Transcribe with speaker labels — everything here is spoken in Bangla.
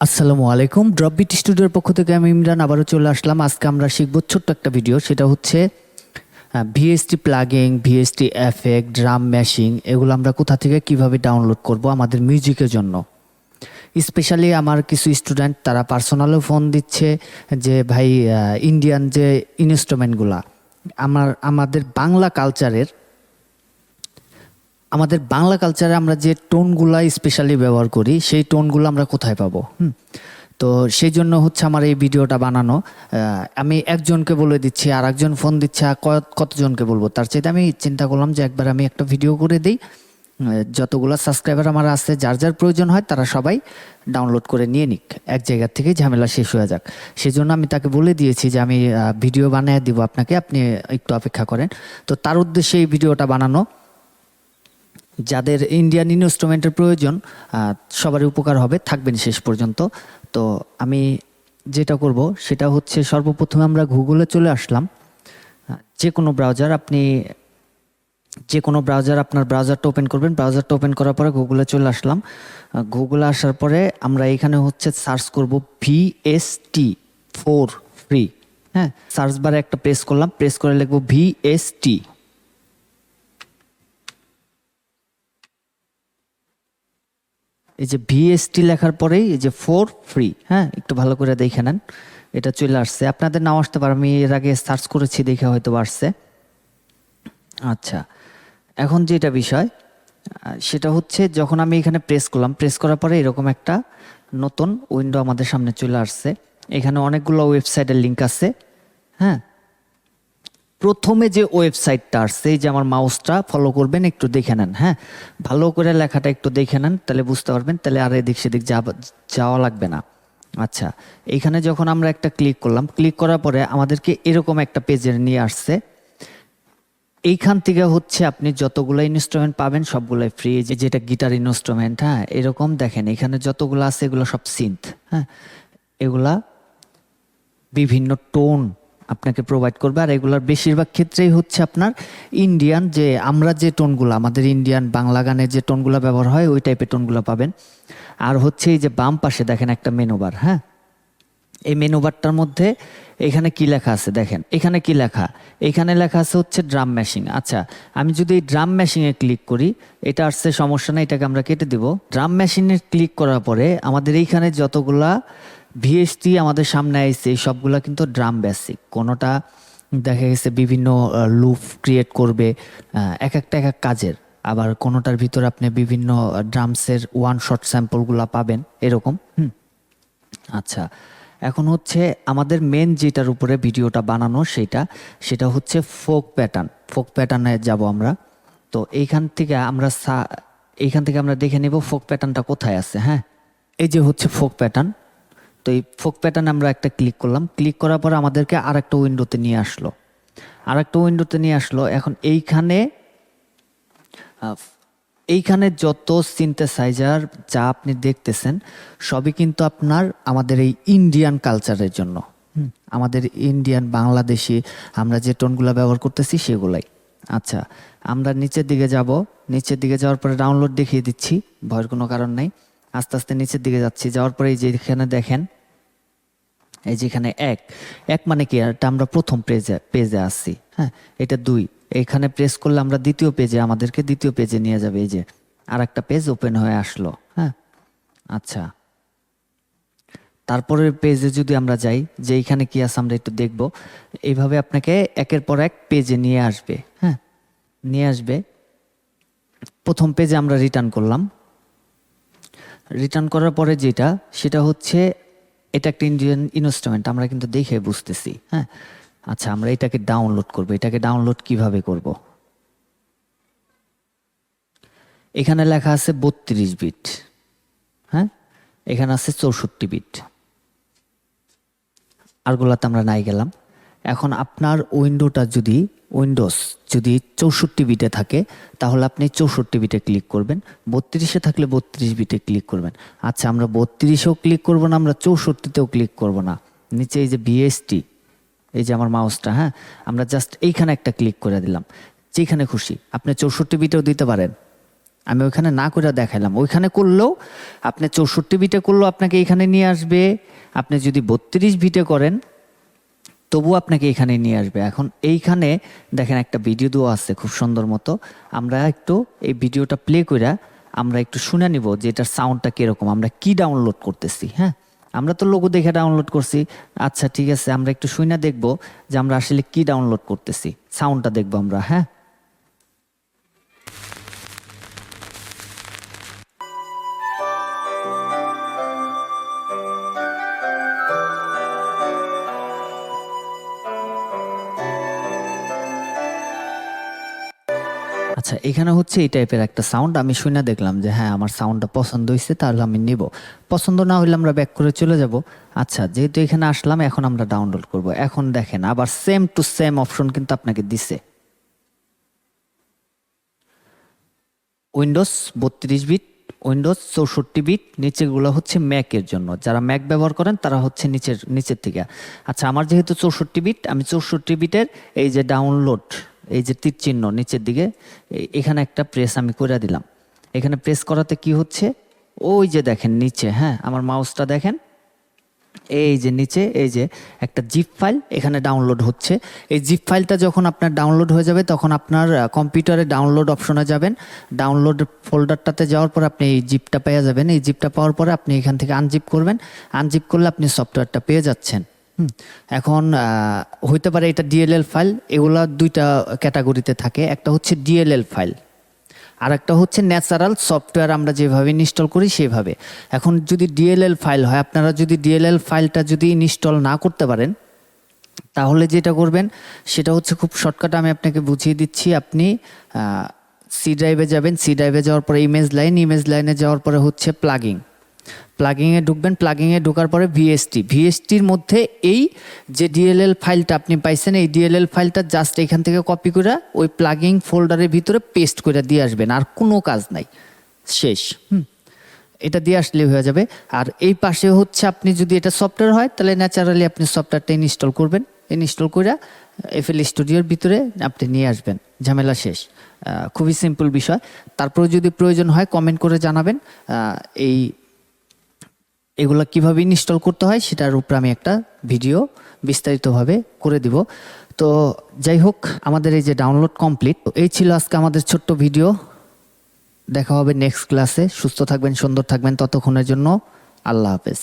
Speaker 1: আসসালামু আলাইকুম। ড্রপ বিট স্টুডিওর পক্ষ থেকে আমি ইমরান আবারও চলে আসলাম। আজকে আমরা শিখব ছোট্ট একটা ভিডিও, সেটা হচ্ছে VST plugin, VST effect, drum mashing, এগুলো আমরা কোথা থেকে কিভাবে ডাউনলোড করব আমাদের মিউজিকের জন্য। স্পেশালি আমার কিছু স্টুডেন্ট তারা পার্সোনালও ফোন দিচ্ছে যে ভাই ইন্ডিয়ান যে ইনস্ট্রুমেন্টগুলা আমাদের বাংলা কালচারে আমরা যে টোনগুলা স্পেশালি ব্যবহার করি সেই টোনগুলো আমরা কোথায় পাবো। তো সেই জন্য হচ্ছে আমার এই ভিডিওটা বানানো। আমি একজনকে বলে দিচ্ছি, আর একজন ফোন দিচ্ছে, কতজনকে বলবো। তার চাইতে আমি চিন্তা করলাম যে একবার আমি একটা ভিডিও করে দিই, যতগুলো সাবস্ক্রাইবার আমার আছে যার যার প্রয়োজন হয় তারা সবাই ডাউনলোড করে নিয়ে নিক, এক জায়গা থেকে ঝামেলা শেষ হয়ে যাক। সেই জন্য আমি তাকে বলে দিয়েছি যে আমি ভিডিও বানিয়ে দিব আপনাকে, আপনি একটু অপেক্ষা করেন। তো তার উদ্দেশ্যে এই ভিডিওটা বানানো। যাদের ইন্ডিয়ান ইনস্ট্রুমেন্টের প্রয়োজন সবারই উপকার হবে, থাকবেন শেষ পর্যন্ত। তো আমি যেটা করব সেটা হচ্ছে সর্বপ্রথমে আমরা গুগলে চলে আসলাম। যে কোনো ব্রাউজার আপনার ব্রাউজারটা ওপেন করবেন। ব্রাউজারটা ওপেন করার পরে গুগলে চলে আসলাম। গুগলে আসার পরে আমরা এখানে হচ্ছে সার্চ করব ভিএসটি ফর ফ্রি। হ্যাঁ, সার্চ বারে একটা প্রেস করলাম, প্রেস করে লিখব ভিএসটি। এই যে ভিএসটি লেখার পরেই এই যে ফর ফ্রি, হ্যাঁ একটু ভালো করে দেখে নেন, এটা চলে আসছে। আপনাদের নাও আসতে পারে, আমি এর আগে সার্চ করেছি দেখে হয়তো আসছে। আচ্ছা, এখন যেটা বিষয় সেটা হচ্ছে যখন আমি এখানে প্রেস করলাম, প্রেস করার পরে এরকম একটা নতুন উইন্ডো আমাদের সামনে চলে আসছে। এখানে অনেকগুলো ওয়েবসাইটের লিঙ্ক আছে। হ্যাঁ, প্রথমে যে ওয়েবসাইটটা আসছে, এই যে আমার মাউসটা ফলো করবেন, একটু দেখে নেন। হ্যাঁ, ভালো করে লেখাটা একটু দেখে নেন, তাহলে বুঝতে পারবেন, তাহলে আর এদিক সেদিক যাওয়া লাগবে না। আচ্ছা, এইখানে যখন আমরা একটা ক্লিক করলাম, ক্লিক করার পরে আমাদেরকে এরকম একটা পেজে নিয়ে আসছে। এইখান থেকে হচ্ছে আপনি যতগুলো ইনস্ট্রুমেন্ট পাবেন সবগুলাই ফ্রি। যেটা গিটার ইনস্ট্রুমেন্ট, হ্যাঁ এরকম দেখেন এখানে যতগুলো আছে এগুলো সব সিন্থ। হ্যাঁ, এগুলা বিভিন্ন টোন আপনাকে প্রোভাইড করবে, আর এগুলোর বেশিরভাগ ক্ষেত্রেই হচ্ছে আপনার ইন্ডিয়ান, যে আমরা যে টোনগুলো আমাদের ইন্ডিয়ান বাংলা গানের যে টোনগুলো ব্যবহার হয় ওই টাইপের টোনগুলো পাবেন। আর হচ্ছে এই যে বাম পাশে দেখেন একটা মেনু বার। হ্যাঁ, এই মেনু বারটার মধ্যে এখানে কি লেখা আছে দেখেন, এখানে কি লেখা, এখানে লেখা আছে হচ্ছে ড্রাম ম্যাশিং। আচ্ছা, আমি যদি এই ড্রাম মেশিনে ক্লিক করি, এটা আসছে, সমস্যা নেই, এটাকে আমরা কেটে দিব। ড্রাম মেশিনে ক্লিক করার পরে আমাদের এইখানে যতগুলা ভিএসটি আমাদের সামনে আইছে সবগুলা কিন্তু ড্রাম বেসিক। কোনোটা দেখা গেছে বিভিন্ন লুপ ক্রিয়েট করবে এক একটা কাজের, আবার কোনোটার ভিতরে আপনি বিভিন্ন ড্রামসের ওয়ান শট স্যাম্পলগুলা পাবেন এরকম। আচ্ছা, এখন হচ্ছে আমাদের মেন যেটার উপরে ভিডিওটা বানানো সেটা হচ্ছে ফোক প্যাটার্নে যাব আমরা। তো এইখান থেকে আমরা দেখে নেব ফোক প্যাটার্নটা কোথায় আছে। হ্যাঁ, এই যে হচ্ছে ফোক প্যাটার্ন। তো এই ফোক প্যাটার্ন আমরা একটা ক্লিক করলাম, ক্লিক করার পর আমাদেরকে আর একটা উইন্ডোতে নিয়ে আসলো। এখন এইখানে যত সিনথেসাইজার যা আপনি দেখতেছেন সবই কিন্তু আমাদের এই ইন্ডিয়ান কালচারের জন্য, আমাদের ইন্ডিয়ান বাংলাদেশি আমরা যে টোনগুলো ব্যবহার করতেছি সেগুলাই। আচ্ছা, আমরা নিচের দিকে যাওয়ার পরে ডাউনলোড দেখিয়ে দিচ্ছি, ভয়ের কোনো কারণ নাই। আস্তে আস্তে নিচের দিকে যাচ্ছি, যাওয়ার পরে এই যে এখানে দেখেন, এই যেখানে এক মানে কি, এটা আমরা প্রথম পেজে আসছি। হ্যাঁ, এটা 2, এখানে প্রেস করলে আমরা আমাদেরকে দ্বিতীয় পেজে নিয়ে যাবে। এই যে আর একটা পেজ ওপেন হয়ে আসলো। হ্যাঁ, আচ্ছা, তারপরের পেজে যদি আমরা যাই, যে এইখানে কি আছে আমরা একটু দেখব। এইভাবে আপনাকে একের পর এক পেজে নিয়ে আসবে। হ্যাঁ, নিয়ে আসবে। প্রথম পেজে আমরা রিটার্ন করলাম, রিটার্ন করার পরে সেটা হচ্ছে এটা একটা ইন্ডিয়ান ইনস্ট্রুমেন্ট, আমরা কিন্তু দেখে বুঝতেছি। হ্যাঁ, আচ্ছা, আমরা এটাকে ডাউনলোড করব। এটাকে ডাউনলোড কিভাবে করব? এখানে লেখা আছে 32 বিট। হ্যাঁ, এখানে আছে 64 বিট, আরগুলাতে আমরা নাই গেলাম। এখন আপনার উইন্ডোজ যদি 64 বিটে থাকে তাহলে আপনি 64 বিটে ক্লিক করবেন, 32-এ থাকলে 32 বিটে ক্লিক করবেন। আচ্ছা, আমরা 32-এও ক্লিক করব না, আমরা 64-তেও ক্লিক করব না। নিচে এই যে ভিএসটি, এই যে আমার মাউসটা, হ্যাঁ আমরা জাস্ট এইখানে একটা ক্লিক করে দিলাম, যেখানে খুশি। আপনি 64 বিটেও দিতে পারেন, আমি ওইখানে না করে দেখাইলাম। ওইখানে করলেও আপনি 64 বিটে করলেও আপনাকে এখানে নিয়ে আসবে, আপনি যদি 32 বিটে করেন তবু আপনাকে এখানে নিয়ে আসবে। এখন এইখানে দেখেন একটা ভিডিও দেওয়া আছে খুব সুন্দর মতো, আমরা একটু এই ভিডিওটা প্লে করে আমরা একটু শুনে নিব যে এটার সাউন্ডটা কীরকম, আমরা কি ডাউনলোড করতেছি। হ্যাঁ, আমরা তো লোগো দেখে ডাউনলোড করছি, আচ্ছা ঠিক আছে, আমরা একটু শুনে দেখব যে আমরা আসলে কি ডাউনলোড করতেছি, সাউন্ডটা দেখবো আমরা। হ্যাঁ, আচ্ছা এখানে হচ্ছে এই টাইপের একটা সাউন্ড, আমি শুনে দেখলাম যে হ্যাঁ আমার সাউন্ডটা পছন্দ হয়েছে, তাহলে আমি নিব। পছন্দ না হইলে আমরা ব্যাক করে চলে যাব। আচ্ছা যেহেতু এখানে আসলাম, এখন আমরা ডাউনলোড করব। এখন দেখেন আবার সেম টু সেম অপশন কিন্তু আপনাকে দিছে। উইন্ডোজ 32 বিট, উইন্ডোজ 64 বিট, নিচেগুলো হচ্ছে ম্যাকের জন্য, যারা ম্যাক ব্যবহার করেন তারা হচ্ছে নিচের থেকে। আচ্ছা আমার যেহেতু 64 বিট, আমি 64 বিটের এই যে ডাউনলোড, এই যে তীর চিহ্ন নিচের দিকে, এখানে একটা প্রেস আমি করে দিলাম। এখানে প্রেস করাতে কি হচ্ছে, ওই যে দেখেন নিচে, হ্যাঁ আমার মাউসটা দেখেন, এই যে নিচে এই যে একটা জিপ ফাইল এখানে ডাউনলোড হচ্ছে। এই জিপ ফাইলটা যখন আপনার ডাউনলোড হয়ে যাবে তখন আপনার কম্পিউটারে ডাউনলোড অপশনে যাবেন, ডাউনলোড ফোল্ডারটাতে যাওয়ার পর আপনি এই জিপটা পেয়ে যাবেন। এই জিপটা পাওয়ার পরে আপনি এখান থেকে আনজিপ করবেন, আনজিপ করলে আপনি সফটওয়্যারটা পেয়ে যাচ্ছেন। এখন হইতে পারে এটা ডিএলএল ফাইল, এগুলা দুইটা ক্যাটাগরিতে থাকে, একটা হচ্ছে ডিএলএল ফাইল আর একটা হচ্ছে ন্যাচারাল সফটওয়্যার, আমরা যেভাবে ইনস্টল করি সেভাবে। এখন যদি ডিএলএল ফাইল হয়, আপনারা যদি ডিএলএল ফাইলটা যদি ইনস্টল না করতে পারেন তাহলে যেটা করবেন সেটা হচ্ছে খুব শর্টকাটে আমি আপনাকে বুঝিয়ে দিচ্ছি। আপনি সি ড্রাইভে যাবেন, সি ড্রাইভে যাওয়ার পরে ইমেজ লাইনে যাওয়ার পরে হচ্ছে প্লাগিংয়ে ঢুকবেন, প্লাগিংয়ে ঢোকার পরে ভিএসটির মধ্যে এই যে ডিএলএল ফাইলটা আপনি পাইছেন, এই ডিএলএল ফাইলটা জাস্ট এখান থেকে কপি করে ওই প্লাগিং ফোল্ডারের ভিতরে পেস্ট করে দিয়ে আসবেন, আর কোনো কাজ নাই, শেষ। এটা দিয়ে আসলে হয়ে যাবে। আর এই পাশে হচ্ছে আপনি যদি এটা সফটওয়্যার হয় তাহলে ন্যাচারালি আপনি সফটওয়্যারটা ইনস্টল করবেন, ইনস্টল করে এফএল স্টুডিওর ভিতরে আপনি নিয়ে আসবেন, ঝামেলা শেষ। খুবই সিম্পল বিষয়। তারপরে যদি প্রয়োজন হয় কমেন্ট করে জানাবেন, এগুলো কিভাবে ইনস্টল করতে হয় সেটার উপরে আমি একটা ভিডিও বিস্তারিতভাবে করে দিব। তো যাই হোক, আমাদের এই যে ডাউনলোড কমপ্লিট, এই ছিল আজকে আমাদের ছোট্ট ভিডিও। দেখা হবে নেক্সট ক্লাসে। সুস্থ থাকবেন, সুন্দর থাকবেন, ততক্ষণের জন্য আল্লাহ হাফেজ।